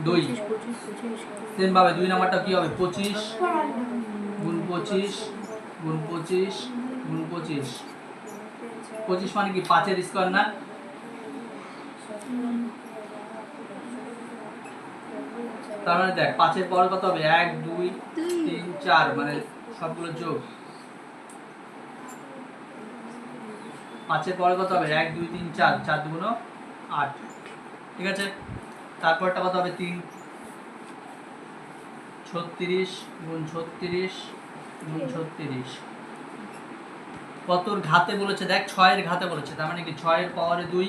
2 same ভাবে 2 নাম্বারটা কি হবে 25 গুণ 25 গুণ 25 গুণ 25 25 মানে কি 5 এর স্কয়ার না তার মানে দেখ 5 এর পরে কত হবে 1 2 3 4 মানে সবগুলো যোগ 5 এর পরে কত হবে 1 2 3 4 4 দুগুণ 8 ঠিক আছে তারপরটা কত হবে 3 36 গুণ 36 গুণ 36 কতর ঘাতে বলেছে দেখ 6 এর ঘাতে বলেছে তার মানে কি 6 এর পাওয়ারে 2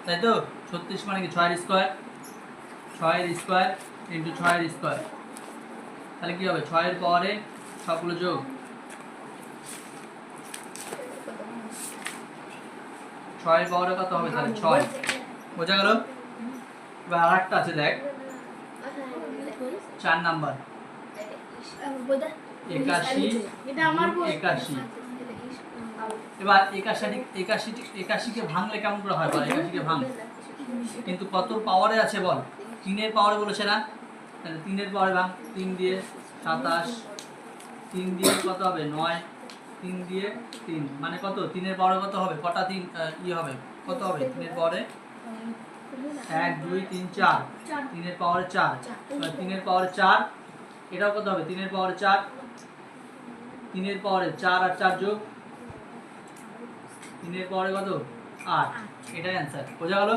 তাই তো 36 মানে কি 6 এর স্কয়ার 6 এর স্কয়ার ইনটু 6 এর স্কয়ার তাহলে কি হবে 6 এর পাওয়ারে সবগুলো যোগ 6 এর পাওয়ারে কত হবে তাহলে 6 বোঝা গেল এবার আরেকটা আছে দেখ 4 নাম্বার 81 এটা আমার 81 এবার 81 কে ভাঙলে কেমন করে হয় বল 81 কে ভাঙ কিন্তু কত পাওয়ারে আছে বল 3 এর পাওয়ারে বলেছে না তাহলে 3 এর পাওয়ারে ভাঙ 3 দিয়ে 27 3 দিয়ে কত হবে 9 3 দিয়ে 3 মানে কত 3 এর পাওয়ারে কত হবে কটা 3 ই হবে কত হবে 3 এর পাওয়ারে 1 2 3 4 3 এর পাওয়ারে 4 3 এর পাওয়ারে 4 এটাও কত হবে 3 এর পাওয়ারে 4 3 এর পাওয়ারে 4 আর 4 যোগ 3 এর পাওয়ারে কত 8 এটাই অ্যানসার বোঝা গেল